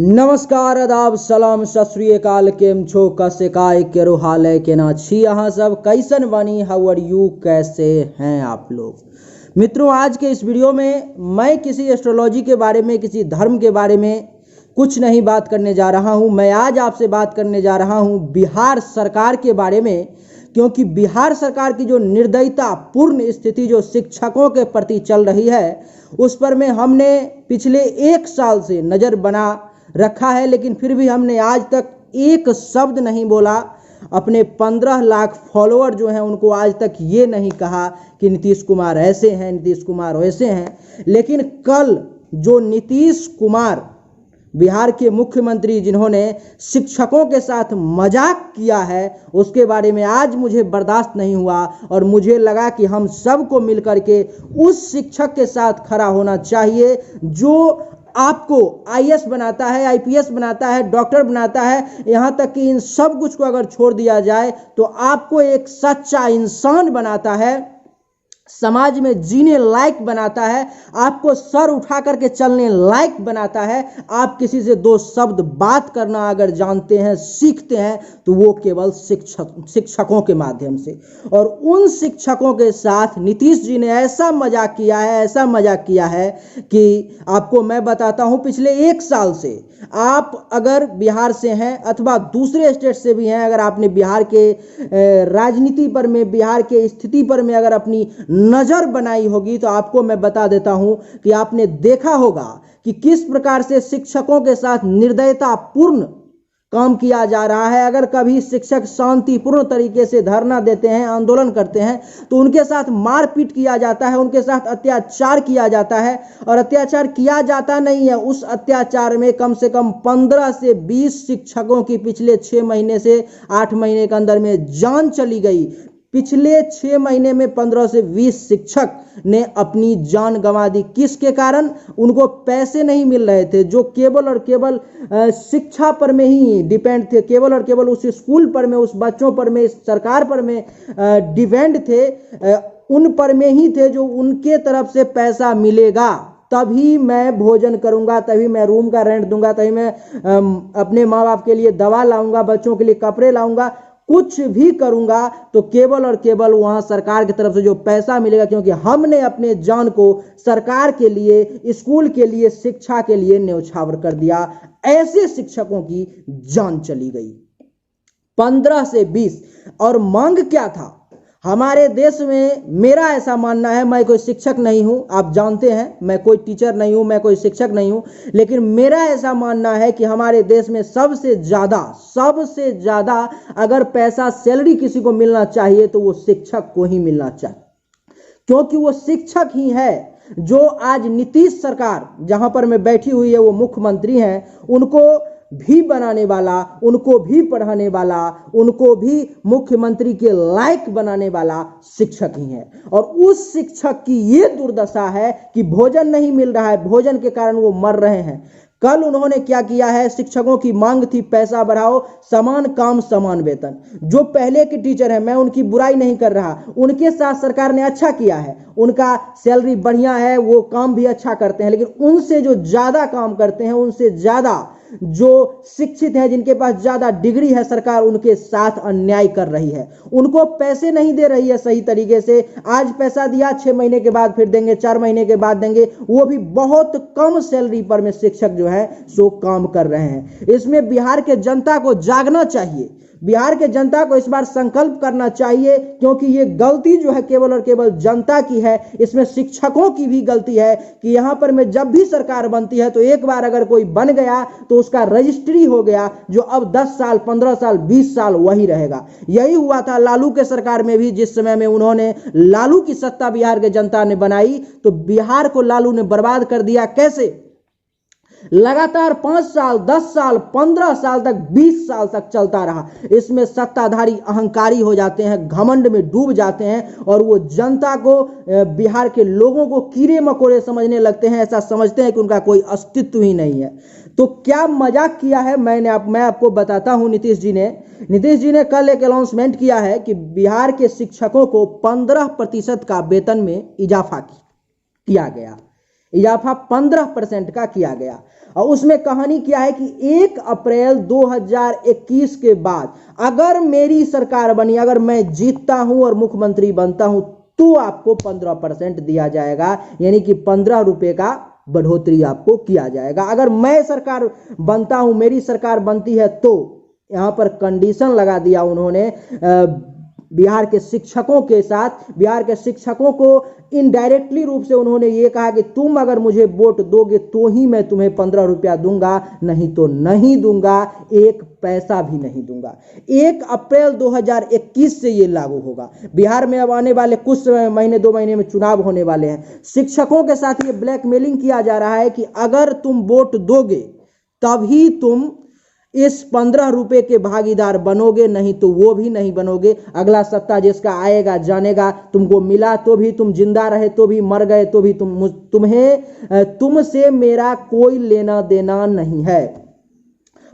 नमस्कार, आदाब, सलाम, सत श्री अकाल। केम छो, कसे काय केरो हाल है के ना छी अहाँ सब, कैसन बनी, हाउ आर यू, कैसे हैं आप लोग। मित्रों, आज के इस वीडियो में मैं किसी एस्ट्रोलॉजी के बारे में, किसी धर्म के बारे में कुछ नहीं बात करने जा रहा हूं। मैं आज आपसे बात करने जा रहा हूं बिहार सरकार के बारे में, क्योंकि बिहार सरकार की जो निर्दयता पूर्ण स्थिति जो शिक्षकों के प्रति चल रही है, उस पर में हमने पिछले 1 साल से नज़र बना रखा है, लेकिन फिर भी हमने आज तक एक शब्द नहीं बोला। अपने 15 लाख फॉलोअर जो हैं उनको आज तक ये नहीं कहा कि नीतीश कुमार ऐसे हैं, नीतीश कुमार वैसे हैं। लेकिन कल जो नीतीश कुमार बिहार के मुख्यमंत्री, जिन्होंने शिक्षकों के साथ मजाक किया है, उसके बारे में आज मुझे बर्दाश्त नहीं हुआ और मुझे लगा कि हम सबको मिलकर के उस शिक्षक के साथ खड़ा होना चाहिए जो आपको आईएएस बनाता है, आईपीएस बनाता है, डॉक्टर बनाता है। यहाँ तक कि इन सब कुछ को अगर छोड़ दिया जाए तो आपको एक सच्चा इंसान बनाता है, समाज में जीने लायक बनाता है, आपको सर उठा करके चलने लायक बनाता है। आप किसी से 2 शब्द बात करना अगर जानते हैं, सीखते हैं, तो वो केवल शिक्षकों के माध्यम से। और उन शिक्षकों के साथ नीतीश जी ने ऐसा मजाक किया है, ऐसा मजाक किया है कि आपको मैं बताता हूं। पिछले 1 साल से आप अगर बिहार से हैं अथवा दूसरे स्टेट से भी हैं, अगर आपने बिहार के राजनीति पर में, बिहार के स्थिति पर में अगर अपनी नजर बनाई होगी, तो आपको मैं बता देता हूं कि आपने देखा होगा कि किस प्रकार से शिक्षकों के साथ निर्दयता पूर्ण काम किया जा रहा है। अगर कभी शिक्षक शांतिपूर्ण तरीके से धरना देते हैं, आंदोलन करते हैं, तो उनके साथ मारपीट किया जाता है, उनके साथ अत्याचार किया जाता है। और अत्याचार किया जाता नहीं है, उस अत्याचार में कम से कम 15 से 20 शिक्षकों की पिछले 6 महीने से 8 महीने के अंदर में जान चली गई। पिछले 6 महीने में 15 से 20 शिक्षक ने अपनी जान गंवा दी। किसके कारण? उनको पैसे नहीं मिल रहे थे, जो केवल और केवल शिक्षा पर में ही डिपेंड थे, केवल और केवल उस स्कूल पर में, उस बच्चों पर में, इस सरकार पर में डिपेंड थे, उन पर में ही थे जो उनके तरफ से पैसा मिलेगा तभी मैं भोजन करूंगा, तभी मैं रूम का रेंट दूंगा, तभी मैं अपने माँ बाप के लिए दवा लाऊंगा, बच्चों के लिए कपड़े लाऊंगा, कुछ भी करूंगा तो केवल और केवल वहां सरकार की तरफ से जो पैसा मिलेगा। क्योंकि हमने अपने जान को सरकार के लिए, स्कूल के लिए, शिक्षा के लिए न्यौछावर कर दिया। ऐसे शिक्षकों की जान चली गई 15 से 20। और मांग क्या था हमारे देश में? मेरा ऐसा मानना है, मैं कोई शिक्षक नहीं हूं, आप जानते हैं, मैं कोई टीचर नहीं हूं, मैं कोई शिक्षक नहीं हूं, लेकिन मेरा ऐसा मानना है कि हमारे देश में सबसे ज्यादा अगर पैसा, सैलरी किसी को मिलना चाहिए तो वो शिक्षक को ही मिलना चाहिए। क्योंकि वो शिक्षक ही है जो आज नीतीश सरकार जहां पर मैं बैठी हुई है, वो मुख्यमंत्री हैं, उनको भी बनाने वाला, उनको भी पढ़ाने वाला, उनको भी मुख्यमंत्री के लायक बनाने वाला शिक्षक ही है। और उस शिक्षक की ये दुर्दशा है कि भोजन नहीं मिल रहा है, भोजन के कारण वो मर रहे हैं। कल उन्होंने क्या किया है? शिक्षकों की मांग थी पैसा बढ़ाओ, समान काम समान वेतन। जो पहले के टीचर हैं, मैं उनकी बुराई नहीं कर रहा, उनके साथ सरकार ने अच्छा किया है, उनका सैलरी बढ़िया है, वो काम भी अच्छा करते हैं। लेकिन उनसे जो ज्यादा काम करते हैं, उनसे ज्यादा जो शिक्षित हैं, जिनके पास ज्यादा डिग्री है, सरकार उनके साथ अन्याय कर रही है। उनको पैसे नहीं दे रही है सही तरीके से। आज पैसा दिया, 6 महीने के बाद फिर देंगे, 4 महीने के बाद देंगे, वो भी बहुत कम सैलरी पर में शिक्षक जो है सो काम कर रहे हैं। इसमें बिहार के जनता को जागना चाहिए, बिहार के जनता को इस बार संकल्प करना चाहिए, क्योंकि ये गलती जो है केवल और केवल जनता की है। इसमें शिक्षकों की भी गलती है कि यहां पर में जब भी सरकार बनती है तो एक बार अगर कोई बन गया तो उसका रजिस्ट्री हो गया, जो अब 10 साल, 15 साल, 20 साल वही रहेगा। यही हुआ था लालू के सरकार में भी। जिस समय में उन्होंने लालू की सत्ता बिहार के जनता ने बनाई तो बिहार को लालू ने बर्बाद कर दिया। कैसे? लगातार 5 साल, 10 साल, 15 साल तक, 20 साल तक चलता रहा। इसमें सत्ताधारी अहंकारी हो जाते हैं, घमंड में डूब जाते हैं और वो जनता को, बिहार के लोगों को कीड़े मकोड़े समझने लगते हैं। ऐसा समझते हैं कि उनका कोई अस्तित्व ही नहीं है। तो क्या मजाक किया है मैं आपको बताता हूं। नीतीश जी ने कल एक अनाउंसमेंट किया है कि बिहार के शिक्षकों को 15% का वेतन में इजाफा किया गया। इजाफा 15% का किया गया। और उसमें कहानी क्या है कि 1 अप्रैल 2021 के बाद अगर मेरी सरकार बनी, अगर मैं जीतता हूं और मुख्यमंत्री बनता हूं, तो आपको 15% दिया जाएगा, यानी कि 15 रुपए का बढ़ोतरी आपको किया जाएगा। अगर मैं सरकार बनता हूं, मेरी सरकार बनती है, तो यहां पर कंडीशन लगा दिया उन्होंने बिहार के शिक्षकों के साथ। बिहार के शिक्षकों को इनडायरेक्टली रूप से उन्होंने ये कहा कि तुम अगर मुझे वोट दोगे तो ही मैं तुम्हें 15 रुपया दूंगा, नहीं तो नहीं दूंगा, एक पैसा भी नहीं दूंगा। 1 अप्रैल 2021 से ये लागू होगा। बिहार में अब आने वाले कुछ महीने 2 महीने में चुनाव होने वाले हैं। शिक्षकों के साथ ये ब्लैकमेलिंग किया जा रहा है कि अगर तुम वोट दोगे तभी तुम इस 15 रुपए के भागीदार बनोगे, नहीं तो वो भी नहीं बनोगे। अगला सप्ताह जिसका आएगा जानेगा, तुमको मिला तो भी, तुम जिंदा रहे तो भी, मर गए तो भी, तुमसे मेरा कोई लेना देना नहीं है।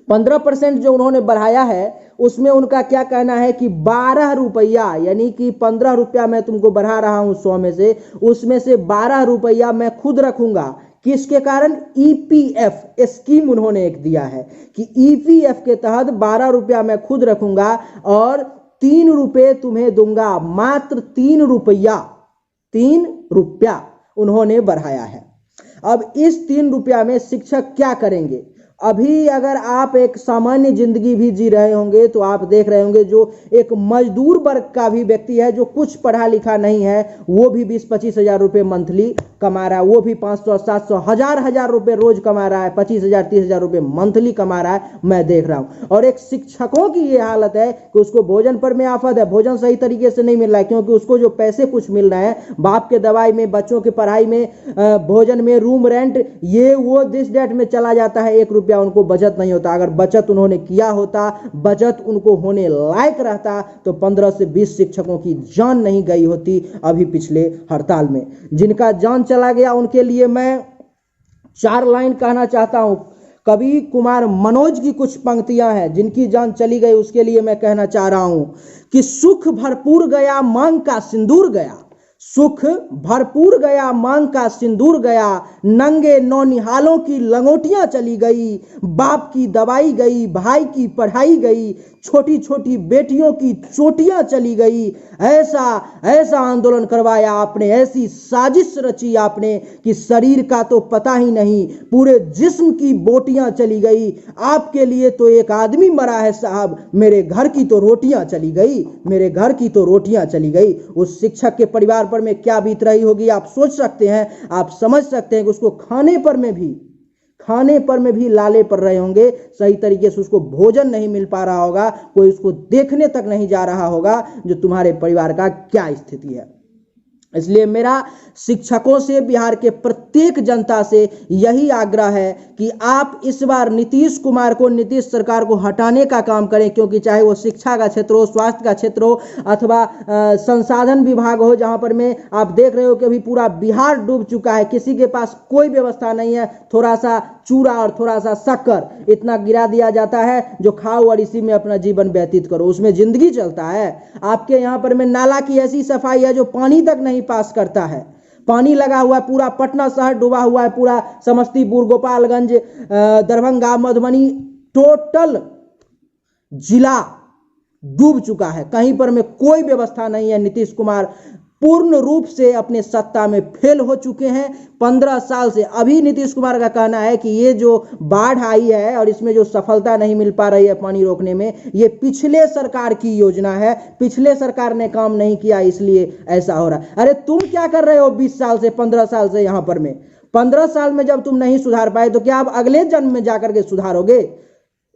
15% जो उन्होंने बढ़ाया है उसमें उनका क्या कहना है कि 12 रुपया, यानी कि 15 रुपया मैं तुमको बढ़ा रहा हूं 100 में से, उसमें से 12 रुपया मैं खुद रखूंगा। किसके कारण? ईपीएफ स्कीम उन्होंने एक दिया है कि ईपीएफ के तहत 12 रुपया मैं खुद रखूंगा और 3 रुपये तुम्हें दूंगा, मात्र 3 रुपया उन्होंने बढ़ाया है। अब इस 3 रुपया में शिक्षक क्या करेंगे? अभी अगर आप एक सामान्य जिंदगी भी जी रहे होंगे तो आप देख रहे होंगे जो एक मजदूर वर्ग का भी व्यक्ति है, जो कुछ पढ़ा लिखा नहीं है, वो भी 20-25 हजार रुपये मंथली कमा रहा है, वो भी 500-700 हजार रुपये रोज कमा रहा है, 25,000-30,000 रुपये मंथली कमा रहा है, मैं देख रहा हूं। और एक शिक्षकों की ये हालत है कि उसको भोजन पर में आफत है, भोजन सही तरीके से नहीं मिल रहा है, क्योंकि उसको जो पैसे कुछ मिल रहे हैं बाप के दवाई में, बच्चों की पढ़ाई में, भोजन में, रूम रेंट, ये वो दिस डेट में चला जाता है, 1 रुपया उनको बचत नहीं होता। अगर बचत उन्होंने किया होता, बचत उनको होने लायक रहता, तो 15 से 20 शिक्षकों की जान नहीं गई होती अभी पिछले हड़ताल में। जिनका जान चला गया उनके लिए मैं 4 लाइन कहना चाहता हूं। कवि कुमार मनोज की कुछ पंक्तियां हैं, जिनकी जान चली गई उसके लिए मैं कहना चाह रहा हूं कि सुख भरपूर गया मांग का सिंदूर गया, सुख भरपूर गया मांग का सिंदूर गया, नंगे नौनिहालों की लंगोटियां चली गई, बाप की दवाई गई, भाई की पढ़ाई गई, छोटी छोटी बेटियों की चोटियां चली गई। ऐसा ऐसा आंदोलन करवाया आपने, ऐसी साजिश रची आपने कि शरीर का तो पता ही नहीं, पूरे जिस्म की बोटियां चली गई। आपके लिए तो एक आदमी मरा है साहब, मेरे घर की तो रोटियां चली गई, मेरे घर की तो रोटियां चली गई। उस शिक्षक के परिवार पर में क्या बीत रही होगी आप सोच सकते हैं, आप समझ सकते हैं कि उसको खाने पर में भी लाले पड़ रहे होंगे, सही तरीके से उसको भोजन नहीं मिल पा रहा होगा, कोई उसको देखने तक नहीं जा रहा होगा जो तुम्हारे परिवार का क्या स्थिति है। इसलिए मेरा शिक्षकों से, बिहार के प्रत्येक जनता से यही आग्रह है कि आप इस बार नीतीश कुमार को, नीतीश सरकार को हटाने का काम करें, क्योंकि चाहे वो शिक्षा का क्षेत्र हो, स्वास्थ्य का क्षेत्र हो, अथवा संसाधन विभाग हो, जहां पर में आप देख रहे हो कि अभी पूरा बिहार डूब चुका है, किसी के पास कोई व्यवस्था नहीं है, थोड़ा सा चूड़ा और थोड़ा सा शक्कर इतना गिरा दिया जाता है जो खाओ और इसी में अपना जीवन व्यतीत करो, उसमें जिंदगी चलता है। आपके यहाँ पर में नाला की ऐसी सफाई है जो पानी तक नहीं पास करता है, पानी लगा हुआ है, पूरा पटना शहर डूबा हुआ है, पूरा समस्तीपुर, गोपालगंज, दरभंगा, मधुबनी, टोटल जिला डूब चुका है। कहीं पर में कोई व्यवस्था नहीं है। नीतीश कुमार पूर्ण रूप से अपने सत्ता में फेल हो चुके हैं 15 साल से। अभी नीतीश कुमार का कहना है कि ये जो बाढ़ आई है और इसमें जो सफलता नहीं मिल पा रही है पानी रोकने में, ये पिछले सरकार की योजना है, पिछले सरकार ने काम नहीं किया इसलिए ऐसा हो रहा है। अरे तुम क्या कर रहे हो 20 साल से, 15 साल से यहां पर में? 15 साल में जब तुम नहीं सुधार पाए तो क्या आप अगले जन्म में जाकर के सुधारोगे?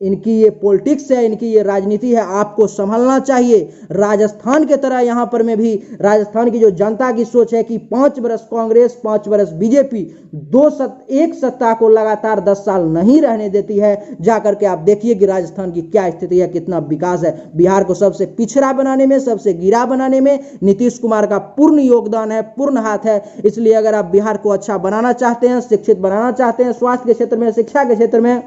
इनकी ये पॉलिटिक्स है, इनकी ये राजनीति है, आपको संभलना चाहिए। राजस्थान के तरह यहां पर में भी राजस्थान की जो जनता की सोच है कि 5 वर्ष कांग्रेस, 5 वर्ष बीजेपी, एक सत्ता को लगातार 10 साल नहीं रहने देती है। जाकर के आप देखिए कि राजस्थान की क्या स्थिति है, कितना विकास है। बिहार को सबसे पिछड़ा बनाने में, सबसे गिरा बनाने में नीतीश कुमार का पूर्ण योगदान है, पूर्ण हाथ है। इसलिए अगर आप बिहार को अच्छा बनाना चाहते हैं, शिक्षित बनाना चाहते हैं, स्वास्थ्य के क्षेत्र में, शिक्षा के क्षेत्र में,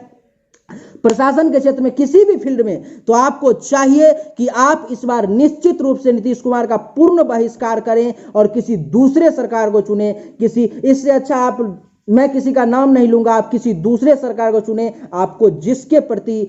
प्रशासन के क्षेत्र में, किसी भी फील्ड में, तो आपको चाहिए कि आप इस बार निश्चित रूप से नीतीश कुमार का पूर्ण बहिष्कार करें और किसी दूसरे सरकार को चुनें। इससे अच्छा आप मैं किसी का नाम नहीं लूंगा, आप किसी दूसरे सरकार को चुने, आपको जिसके प्रति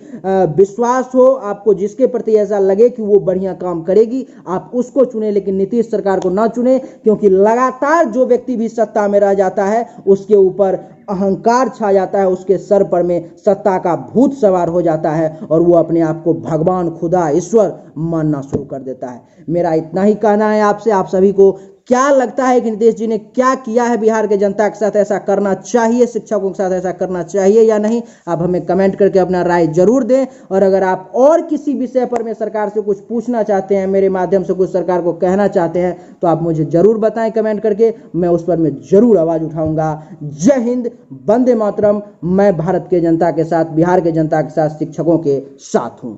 विश्वास हो, आपको जिसके प्रति ऐसा लगे कि वो बढ़िया काम करेगी, आप उसको चुने, लेकिन नीतीश सरकार को ना चुने, क्योंकि लगातार जो व्यक्ति भी सत्ता में रह जाता है उसके ऊपर अहंकार छा जाता है, उसके सर पर में सत्ता का भूत सवार हो जाता है और वो अपने आप को भगवान, खुदा, ईश्वर मानना शुरू कर देता है। मेरा इतना ही कहना है आपसे। आप सभी को क्या लगता है कि नीतीश जी ने क्या किया है बिहार के जनता के साथ? ऐसा करना चाहिए, शिक्षकों के साथ ऐसा करना चाहिए या नहीं? आप हमें कमेंट करके अपना राय जरूर दें। और अगर आप और किसी विषय पर में सरकार से कुछ पूछना चाहते हैं, मेरे माध्यम से कुछ सरकार को कहना चाहते हैं, तो आप मुझे जरूर बताएं कमेंट करके, मैं उस पर मैं जरूर आवाज उठाऊंगा। जय हिंद, वंदे मातरम। मैं भारत के जनता के साथ, बिहार के जनता के साथ, शिक्षकों के साथ हूं।